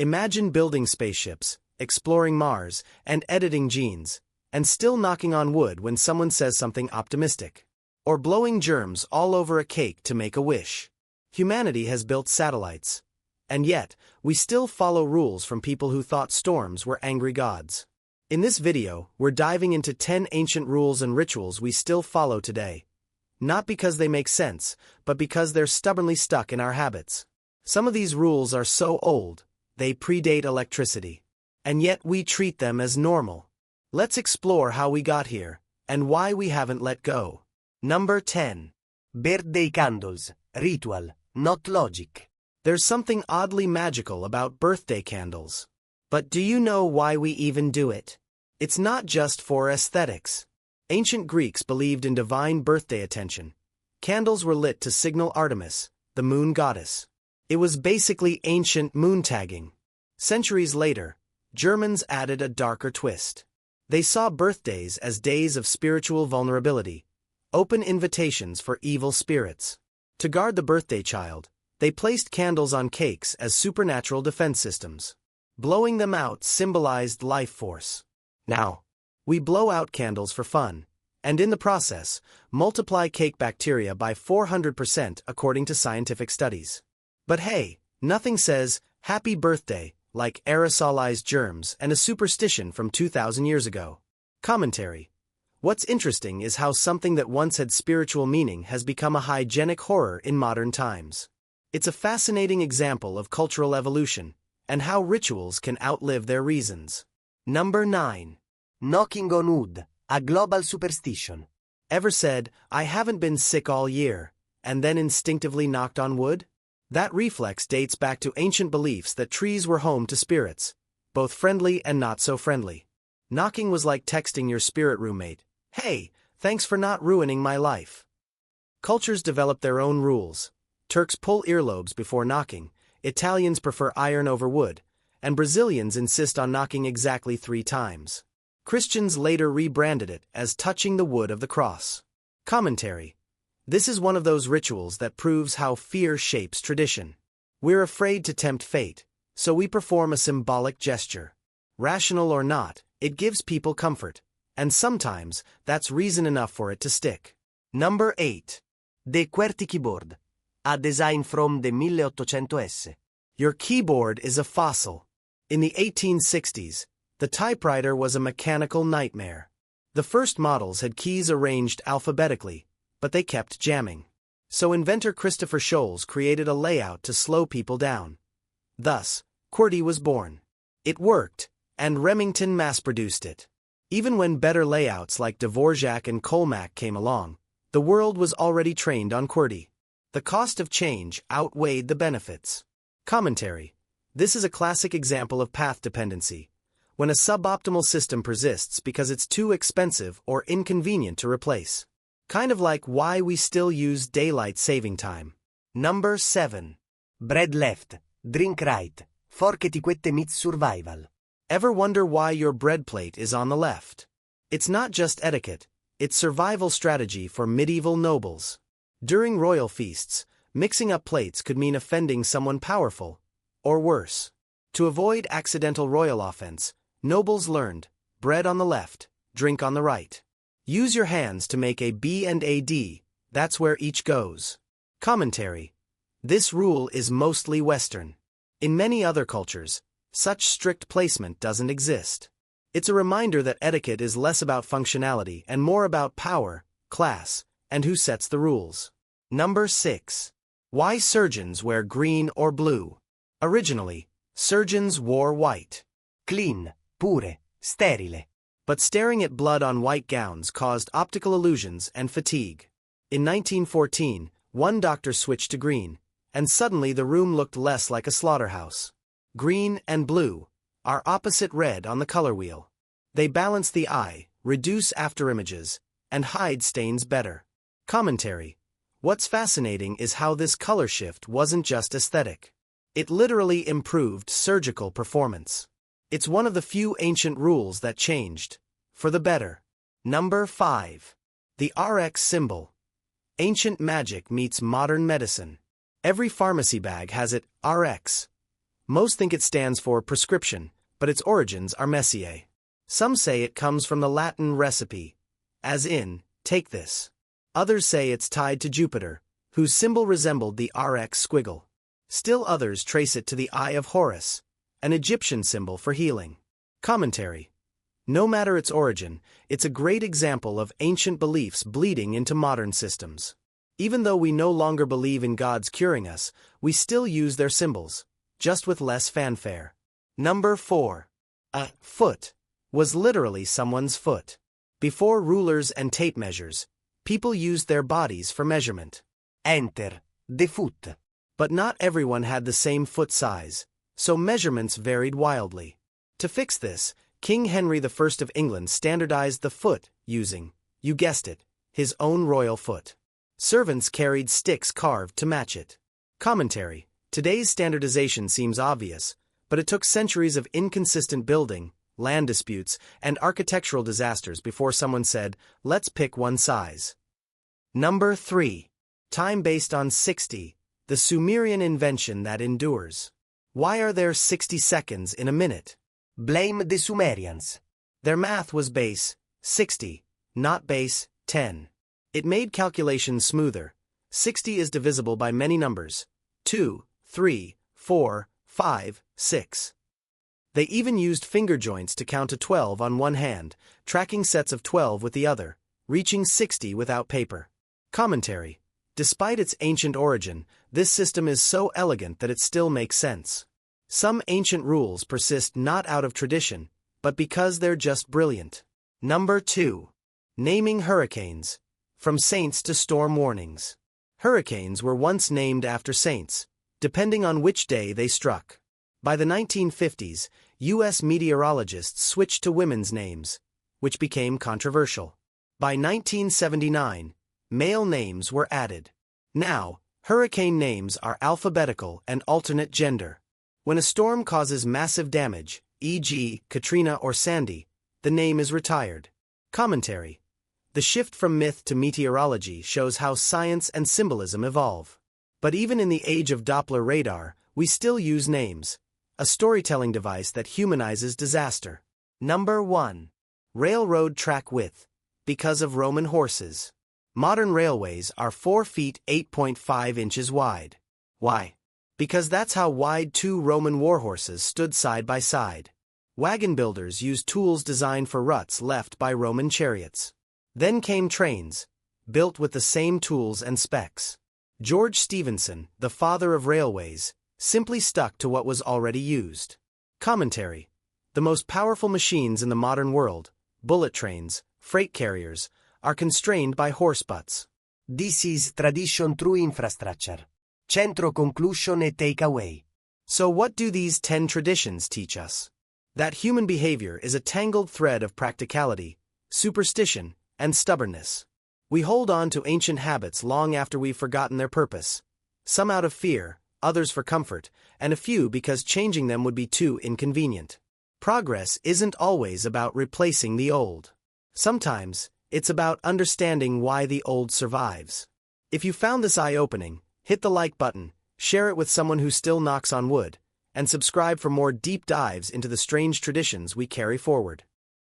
Imagine building spaceships, exploring Mars, and editing genes, and still knocking on wood when someone says something optimistic. Or blowing germs all over a cake to make a wish. Humanity has built satellites. And yet, we still follow rules from people who thought storms were angry gods. In this video, we're diving into 10 ancient rules and rituals we still follow today. Not because they make sense, but because they're stubbornly stuck in our habits. Some of these rules are so old, they predate electricity. And yet we treat them as normal. Let's explore how we got here, and why we haven't let go. Number 10. Birthday candles. Ritual, not logic. There's something oddly magical about birthday candles. But do you know why we even do it? It's not just for aesthetics. Ancient Greeks believed in divine birthday attention. Candles were lit to signal Artemis, the moon goddess. It was basically ancient moon tagging. Centuries later, Germans added a darker twist. They saw birthdays as days of spiritual vulnerability, open invitations for evil spirits. To guard the birthday child, they placed candles on cakes as supernatural defense systems. Blowing them out symbolized life force. Now, we blow out candles for fun, and in the process, multiply cake bacteria by 400% according to scientific studies. But hey, nothing says, happy birthday, like aerosolized germs and a superstition from 2,000 years ago. Commentary. What's interesting is how something that once had spiritual meaning has become a hygienic horror in modern times. It's a fascinating example of cultural evolution, and how rituals can outlive their reasons. Number 9. Knocking on wood, a global superstition. Ever said, I haven't been sick all year, and then instinctively knocked on wood? That reflex dates back to ancient beliefs that trees were home to spirits, both friendly and not so friendly. Knocking was like texting your spirit roommate, hey, thanks for not ruining my life. Cultures develop their own rules. Turks pull earlobes before knocking, Italians prefer iron over wood, and Brazilians insist on knocking exactly 3 times. Christians later rebranded it as touching the wood of the cross. Commentary. This is one of those rituals that proves how fear shapes tradition. We're afraid to tempt fate, so we perform a symbolic gesture. Rational or not, it gives people comfort, and sometimes that's reason enough for it to stick. Number 8. The QWERTY keyboard. A design from the 1800s. Your keyboard is a fossil. In the 1860s, the typewriter was a mechanical nightmare. The first models had keys arranged alphabetically, but they kept jamming. So inventor Christopher Sholes created a layout to slow people down. Thus, QWERTY was born. It worked, and Remington mass-produced it. Even when better layouts like Dvorak and Colmac came along, the world was already trained on QWERTY. The cost of change outweighed the benefits. Commentary. This is a classic example of path dependency, when a suboptimal system persists because it's too expensive or inconvenient to replace. Kind of like why we still use daylight saving time. Number 7. Bread left, drink right. Fork etiquette meets survival. Ever wonder why your bread plate is on the left? It's not just etiquette, it's survival strategy for medieval nobles. During royal feasts, mixing up plates could mean offending someone powerful, or worse. To avoid accidental royal offense, nobles learned, bread on the left, drink on the right. Use your hands to make a B and a D, that's where each goes. Commentary. This rule is mostly Western. In many other cultures, such strict placement doesn't exist. It's a reminder that etiquette is less about functionality and more about power, class, and who sets the rules. Number 6. Why surgeons wear green or blue? Originally, surgeons wore white. Clean, pure, sterile. But staring at blood on white gowns caused optical illusions and fatigue. In 1914, one doctor switched to green, and suddenly the room looked less like a slaughterhouse. Green and blue are opposite red on the color wheel. They balance the eye, reduce afterimages, and hide stains better. Commentary. What's fascinating is how this color shift wasn't just aesthetic. It literally improved surgical performance. It's one of the few ancient rules that changed, for the better. Number 5. The RX symbol. Ancient magic meets modern medicine. Every pharmacy bag has it, RX. Most think it stands for prescription, but its origins are messier. Some say it comes from the Latin recipe, as in, take this. Others say it's tied to Jupiter, whose symbol resembled the RX squiggle. Still others trace it to the Eye of Horus, an Egyptian symbol for healing. Commentary. No matter its origin, it's a great example of ancient beliefs bleeding into modern systems. Even though we no longer believe in gods curing us, we still use their symbols, just with less fanfare. Number 4. A foot was literally someone's foot. Before rulers and tape measures, people used their bodies for measurement. Enter, the foot. But not everyone had the same foot size, so measurements varied wildly. To fix this, King Henry I of England standardized the foot using, you guessed it, his own royal foot. Servants carried sticks carved to match it. Commentary. Today's standardization seems obvious, but it took centuries of inconsistent building, land disputes, and architectural disasters before someone said, let's pick one size. Number 3. Time based on 60, the Sumerian invention that endures. Why are there 60 seconds in a minute? Blame the Sumerians. Their math was base 60, not base 10. It made calculations smoother. 60 is divisible by many numbers: 2, 3, 4, 5, 6. They even used finger joints to count to 12 on one hand, tracking sets of 12 with the other, reaching 60 without paper. Commentary. Despite its ancient origin, this system is so elegant that it still makes sense. Some ancient rules persist not out of tradition, but because they're just brilliant. Number 2. Naming hurricanes. From saints to storm warnings. Hurricanes were once named after saints, depending on which day they struck. By the 1950s, U.S. meteorologists switched to women's names, which became controversial. By 1979, male names were added. Now, hurricane names are alphabetical and alternate gender. When a storm causes massive damage, e.g., Katrina or Sandy, the name is retired. Commentary. The shift from myth to meteorology shows how science and symbolism evolve. But even in the age of Doppler radar, we still use names, a storytelling device that humanizes disaster. Number 1. Railroad track width. Because of Roman horses. Modern railways are 4 feet 8.5 inches wide. Why? Because that's how wide 2 Roman warhorses stood side by side. Wagon builders used tools designed for ruts left by Roman chariots. Then came trains, built with the same tools and specs. George Stephenson, the father of railways, simply stuck to what was already used. Commentary. The most powerful machines in the modern world, bullet trains, freight carriers, are constrained by horse butts. This is tradition through infrastructure. Centro conclusion e takeaway. So what do these 10 traditions teach us? That human behavior is a tangled thread of practicality, superstition, and stubbornness. We hold on to ancient habits long after we've forgotten their purpose, some out of fear, others for comfort, and a few because changing them would be too inconvenient. Progress isn't always about replacing the old. Sometimes, it's about understanding why the old survives. If you found this eye-opening, hit the like button, share it with someone who still knocks on wood, and subscribe for more deep dives into the strange traditions we carry forward.